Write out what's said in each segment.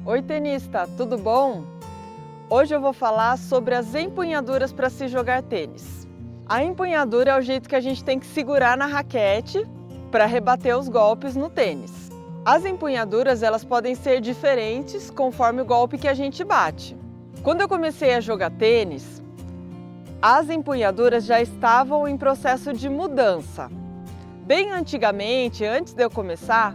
Oi tenista, tudo bom? Hoje eu vou falar sobre as empunhaduras para se jogar tênis. A empunhadura é o jeito que a gente tem que segurar na raquete para rebater os golpes no tênis. As empunhaduras elas podem ser diferentes conforme o golpe que a gente bate. Quando eu comecei a jogar tênis, as empunhaduras já estavam em processo de mudança. Bem antigamente, antes de eu começar,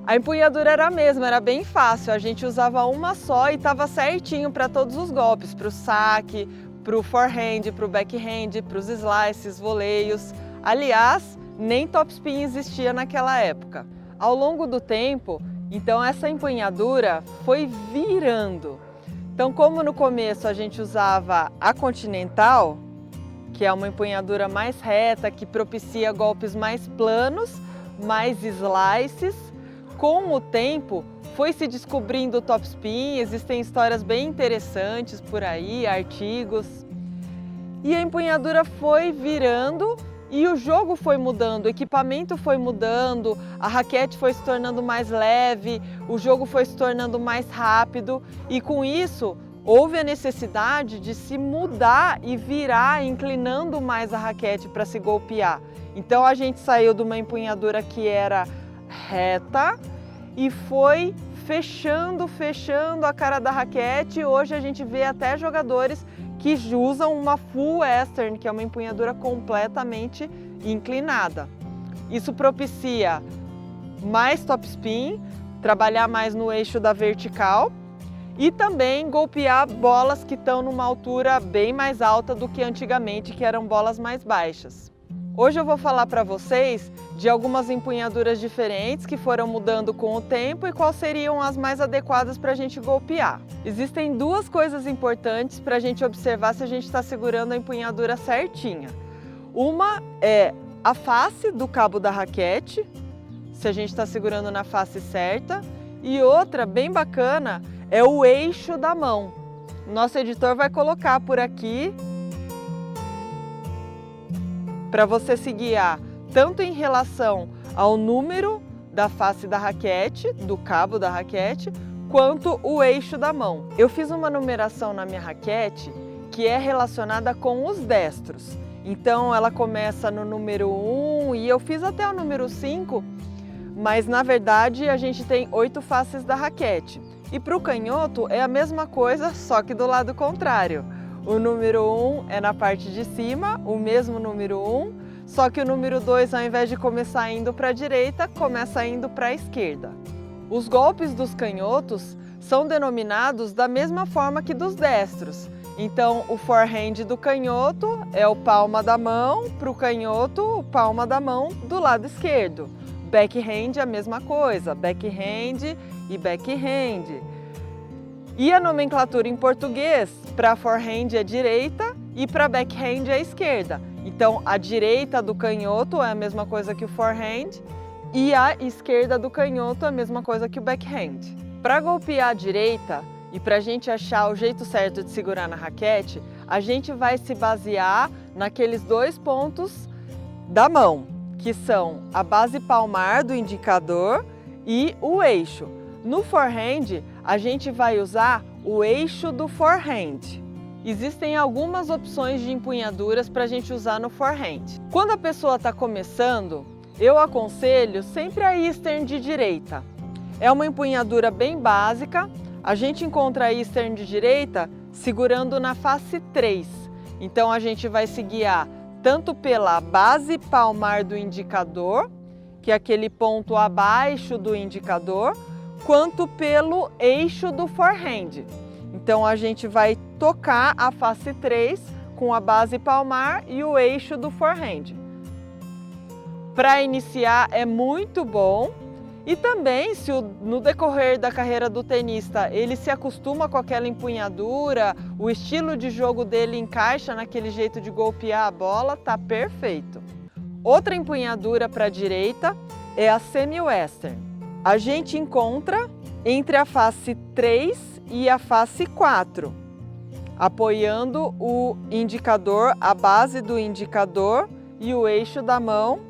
a empunhadura era a mesma, era bem fácil, a gente usava uma só e estava certinho para todos os golpes, para o saque, para o forehand, para o backhand, para os slices, voleios. Aliás, nem topspin existia naquela época. Ao longo do tempo, então essa empunhadura foi virando. Então, como no começo a gente usava a continental, que é uma empunhadura mais reta, que propicia golpes mais planos, mais slices, com o tempo foi se descobrindo o topspin, existem histórias bem interessantes por aí, artigos. E a empunhadura foi virando e o jogo foi mudando, o equipamento foi mudando, a raquete foi se tornando mais leve, o jogo foi se tornando mais rápido e com isso houve a necessidade de se mudar e virar, inclinando mais a raquete para se golpear. Então a gente saiu de uma empunhadura que era reta e foi fechando a cara da raquete. Hoje a gente vê até jogadores que usam uma full western, que é uma empunhadura completamente inclinada. Isso propicia mais topspin, trabalhar mais no eixo da vertical e também golpear bolas que estão numa altura bem mais alta do que antigamente, que eram bolas mais baixas. Hoje eu vou falar para vocês de algumas empunhaduras diferentes que foram mudando com o tempo e quais seriam as mais adequadas para a gente golpear. Existem duas coisas importantes para a gente observar se a gente está segurando a empunhadura certinha. Uma é a face do cabo da raquete, se a gente está segurando na face certa, e outra bem bacana é o eixo da mão. Nosso editor vai colocar por aqui para você se guiar tanto em relação ao número da face da raquete, do cabo da raquete, quanto o eixo da mão. Eu fiz uma numeração na minha raquete que é relacionada com os destros. Então ela começa no número 1 e eu fiz até o número 5, mas na verdade a gente tem 8 faces da raquete. E para o canhoto é a mesma coisa, só que do lado contrário. O número 1 é na parte de cima, o mesmo número 1, só que o número 2, ao invés de começar indo para a direita, começa indo para a esquerda. Os golpes dos canhotos são denominados da mesma forma que dos destros. Então, o forehand do canhoto é o palma da mão, para o canhoto, o palma da mão do lado esquerdo. Backhand é a mesma coisa, backhand e backhand. E a nomenclatura em português, para forehand é direita e para backhand é esquerda. Então, a direita do canhoto é a mesma coisa que o forehand e a esquerda do canhoto é a mesma coisa que o backhand. Para golpear a direita e para a gente achar o jeito certo de segurar na raquete, a gente vai se basear naqueles dois pontos da mão, que são a base palmar do indicador e o eixo. No forehand, a gente vai usar o eixo do forehand. Existem algumas opções de empunhaduras para a gente usar no forehand. Quando a pessoa está começando, eu aconselho sempre a Eastern de direita. É uma empunhadura bem básica. A gente encontra a Eastern de direita segurando na face 3. Então a gente vai se guiar tanto pela base palmar do indicador, que é aquele ponto abaixo do indicador, quanto pelo eixo do forehand. Então a gente vai tocar a face 3 com a base palmar e o eixo do forehand. Para iniciar é muito bom e também se no decorrer da carreira do tenista ele se acostuma com aquela empunhadura, o estilo de jogo dele encaixa naquele jeito de golpear a bola, tá perfeito. Outra empunhadura para a direita é a semi-western. A gente encontra entre a face 3 e a face 4, apoiando o indicador, a base do indicador e o eixo da mão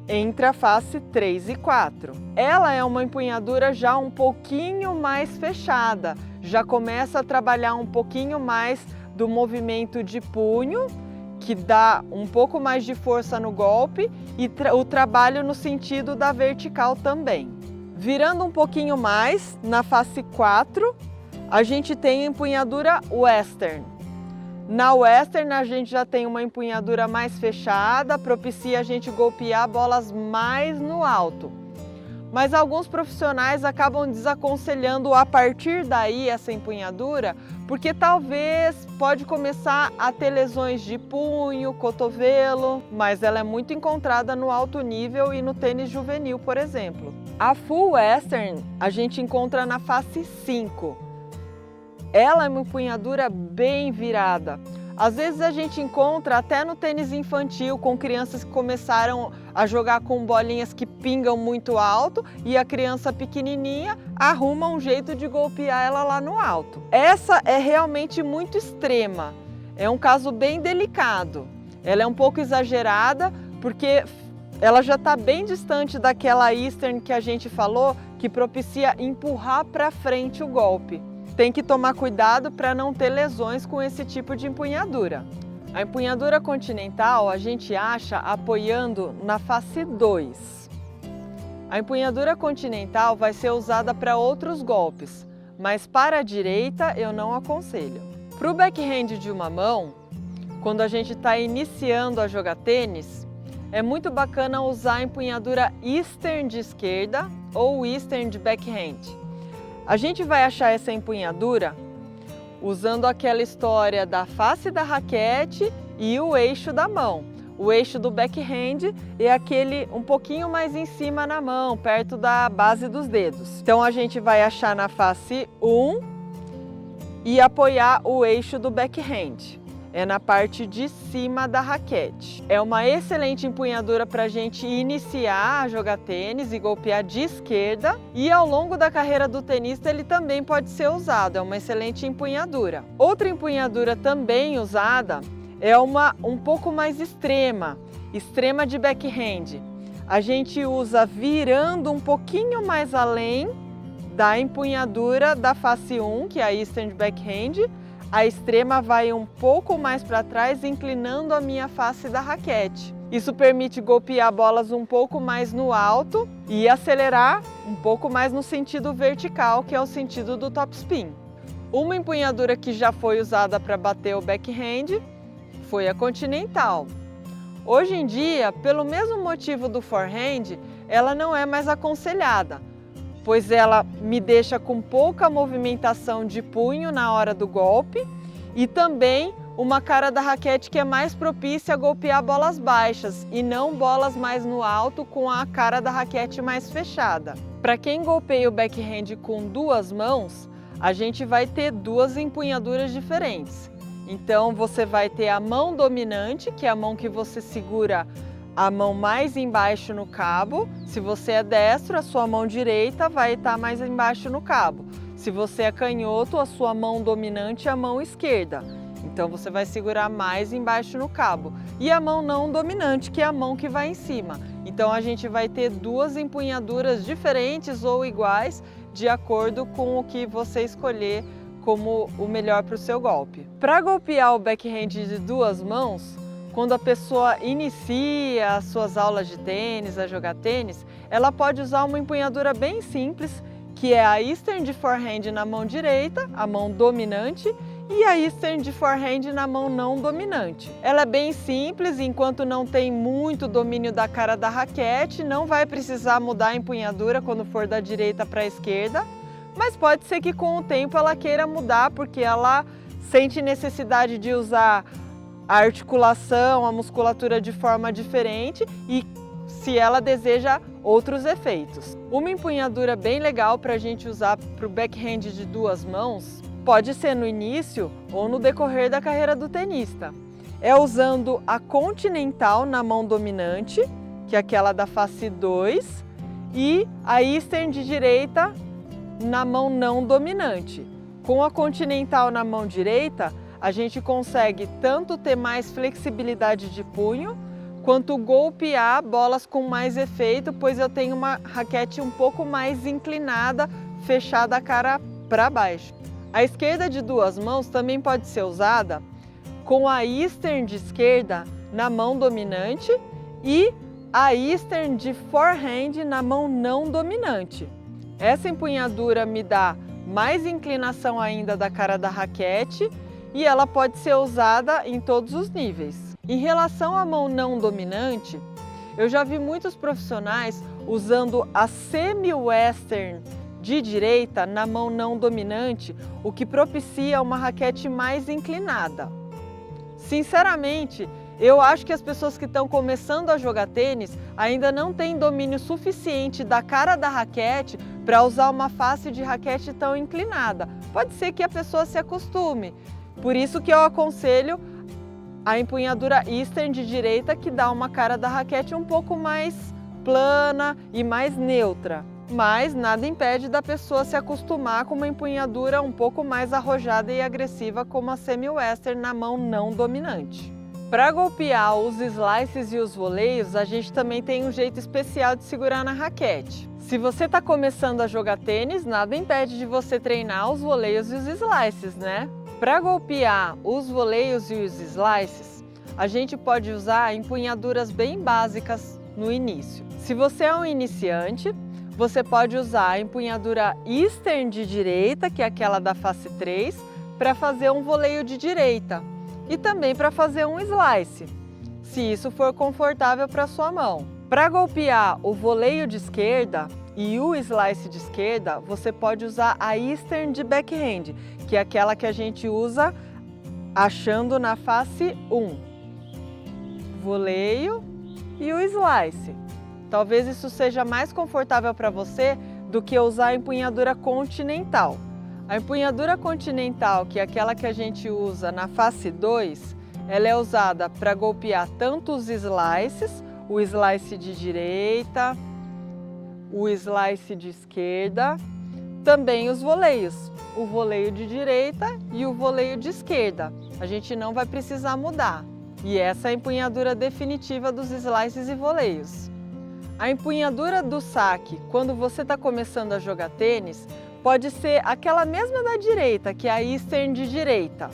entre a face 3 e 4. Ela é uma empunhadura já um pouquinho mais fechada, já começa a trabalhar um pouquinho mais do movimento de punho, que dá um pouco mais de força no golpe, e o trabalho no sentido da vertical também. Virando um pouquinho mais, na face 4, a gente tem a empunhadura Western. Na Western a gente já tem uma empunhadura mais fechada, propicia a gente golpear bolas mais no alto. Mas alguns profissionais acabam desaconselhando a partir daí essa empunhadura, porque talvez pode começar a ter lesões de punho, cotovelo, mas ela é muito encontrada no alto nível e no tênis juvenil, por exemplo. A Full Western a gente encontra na face 5. Ela é uma empunhadura bem virada. Às vezes a gente encontra até no tênis infantil, com crianças que começaram a jogar com bolinhas que pingam muito alto e a criança pequenininha arruma um jeito de golpear ela lá no alto. Essa é realmente muito extrema, é um caso bem delicado. Ela é um pouco exagerada porque ela já está bem distante daquela Eastern que a gente falou, que propicia empurrar para frente o golpe. Tem que tomar cuidado para não ter lesões com esse tipo de empunhadura. A empunhadura continental a gente acha apoiando na face 2. A empunhadura continental vai ser usada para outros golpes, mas para a direita eu não aconselho. Para o backhand de uma mão, quando a gente está iniciando a jogar tênis, é muito bacana usar a empunhadura Eastern de esquerda ou Eastern de backhand. A gente vai achar essa empunhadura usando aquela história da face da raquete e o eixo da mão. O eixo do backhand é aquele um pouquinho mais em cima na mão, perto da base dos dedos. Então a gente vai achar na face 1 e apoiar o eixo do backhand. É na parte de cima da raquete. É uma excelente empunhadura para a gente iniciar a jogar tênis e golpear de esquerda. E ao longo da carreira do tenista ele também pode ser usado, é uma excelente empunhadura. Outra empunhadura também usada é uma um pouco mais extrema de backhand. A gente usa virando um pouquinho mais além da empunhadura da face 1, que é a Eastern Backhand. A extrema vai um pouco mais para trás, inclinando a minha face da raquete. Isso permite golpear bolas um pouco mais no alto e acelerar um pouco mais no sentido vertical, que é o sentido do topspin. Uma empunhadura que já foi usada para bater o backhand foi a continental. Hoje em dia, pelo mesmo motivo do forehand, ela não é mais aconselhada, pois ela me deixa com pouca movimentação de punho na hora do golpe e também uma cara da raquete que é mais propícia a golpear bolas baixas e não bolas mais no alto com a cara da raquete mais fechada. Para quem golpeia o backhand com duas mãos, a gente vai ter duas empunhaduras diferentes. Então você vai ter a mão dominante, que é a mão que você segura a mão mais embaixo no cabo. Se você é destro, a sua mão direita vai estar mais embaixo no cabo. Se você é canhoto, a sua mão dominante é a mão esquerda. Então você vai segurar mais embaixo no cabo. E a mão não dominante, que é a mão que vai em cima. Então a gente vai ter duas empunhaduras diferentes ou iguais, de acordo com o que você escolher como o melhor para o seu golpe. Para golpear o backhand de duas mãos, quando a pessoa inicia as suas aulas de tênis, a jogar tênis, ela pode usar uma empunhadura bem simples, que é a Eastern de forehand na mão direita, a mão dominante, e a Eastern de forehand na mão não dominante. Ela é bem simples, enquanto não tem muito domínio da cara da raquete, não vai precisar mudar a empunhadura quando for da direita para a esquerda, mas pode ser que com o tempo ela queira mudar, porque ela sente necessidade de usar a articulação, a musculatura de forma diferente e se ela deseja outros efeitos. Uma empunhadura bem legal para a gente usar para o backhand de duas mãos pode ser no início ou no decorrer da carreira do tenista. É usando a continental na mão dominante, que é aquela da face 2, e a Eastern de direita na mão não dominante. Com a continental na mão direita, a gente consegue tanto ter mais flexibilidade de punho, quanto golpear bolas com mais efeito, pois eu tenho uma raquete um pouco mais inclinada, fechada a cara para baixo. A esquerda de duas mãos também pode ser usada com a Eastern de esquerda na mão dominante e a Eastern de forehand na mão não dominante. Essa empunhadura me dá mais inclinação ainda da cara da raquete e ela pode ser usada em todos os níveis. Em relação à mão não dominante, eu já vi muitos profissionais usando a semi-western de direita na mão não dominante, o que propicia uma raquete mais inclinada. Sinceramente, eu acho que as pessoas que estão começando a jogar tênis ainda não têm domínio suficiente da cara da raquete para usar uma face de raquete tão inclinada. Pode ser que a pessoa se acostume, por isso que eu aconselho a empunhadura Eastern de direita, que dá uma cara da raquete um pouco mais plana e mais neutra. Mas nada impede da pessoa se acostumar com uma empunhadura um pouco mais arrojada e agressiva como a semi-western na mão não dominante. Para golpear os slices e os voleios, a gente também tem um jeito especial de segurar na raquete. Se você está começando a jogar tênis, nada impede de você treinar os voleios e os slices, né? Para golpear os voleios e os slices, a gente pode usar empunhaduras bem básicas no início. Se você é um iniciante, você pode usar a empunhadura Eastern de direita, que é aquela da face 3, para fazer um voleio de direita e também para fazer um slice, se isso for confortável para sua mão. Para golpear o voleio de esquerda e o slice de esquerda, você pode usar a Eastern de backhand, que é aquela que a gente usa achando na face 1. Voleio e o slice. Talvez isso seja mais confortável para você do que usar a empunhadura continental. A empunhadura continental, que é aquela que a gente usa na face 2, ela é usada para golpear tanto os slices, o slice de direita, o slice de esquerda, também os voleios, o voleio de direita e o voleio de esquerda. A gente não vai precisar mudar. E essa é a empunhadura definitiva dos slices e voleios. A empunhadura do saque, quando você está começando a jogar tênis, pode ser aquela mesma da direita, que é a Eastern de direita.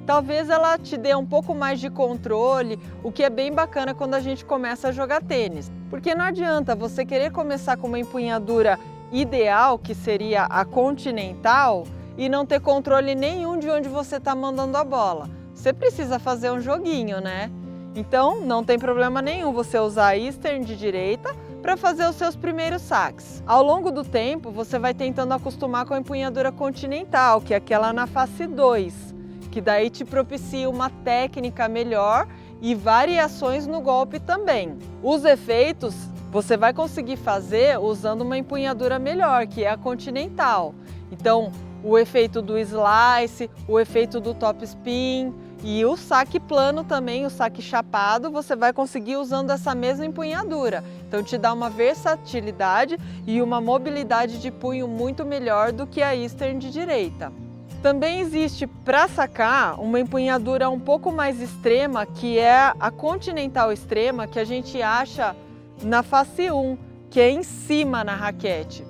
Talvez ela te dê um pouco mais de controle, o que é bem bacana quando a gente começa a jogar tênis. Porque não adianta você querer começar com uma empunhadura ideal, que seria a continental, e não ter controle nenhum de onde você está mandando a bola. Você precisa fazer um joguinho, né? Então, não tem problema nenhum você usar a Eastern de direita para fazer os seus primeiros saques. Ao longo do tempo, você vai tentando acostumar com a empunhadura continental, que é aquela na face 2, que daí te propicia uma técnica melhor e variações no golpe também. Os efeitos você vai conseguir fazer usando uma empunhadura melhor, que é a continental. Então, o efeito do slice, o efeito do top spin e o saque plano também, o saque chapado, você vai conseguir usando essa mesma empunhadura. Então te dá uma versatilidade e uma mobilidade de punho muito melhor do que a Eastern de direita. Também existe para sacar uma empunhadura um pouco mais extrema, que é a continental extrema, que a gente acha na face 1, que é em cima na raquete.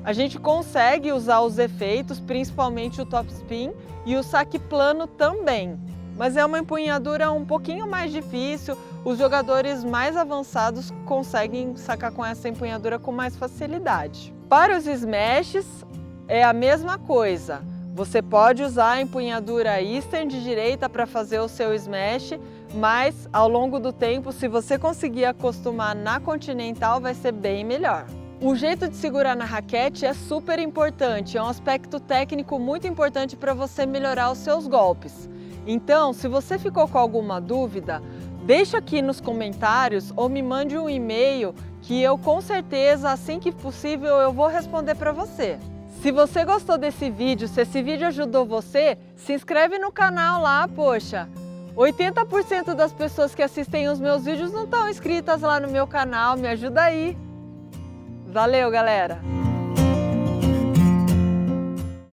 A gente consegue usar os efeitos, principalmente o top spin e o saque plano também. Mas é uma empunhadura um pouquinho mais difícil, os jogadores mais avançados conseguem sacar com essa empunhadura com mais facilidade. Para os smashes é a mesma coisa, você pode usar a empunhadura Eastern de direita para fazer o seu smash, mas ao longo do tempo, se você conseguir acostumar na continental, vai ser bem melhor. O jeito de segurar na raquete é super importante, é um aspecto técnico muito importante para você melhorar os seus golpes. Então, se você ficou com alguma dúvida, deixa aqui nos comentários ou me mande um e-mail que eu com certeza, assim que possível, eu vou responder para você. Se você gostou desse vídeo, se esse vídeo ajudou você, se inscreve no canal lá, poxa! 80% das pessoas que assistem os meus vídeos não estão inscritas lá no meu canal, me ajuda aí! Valeu, galera!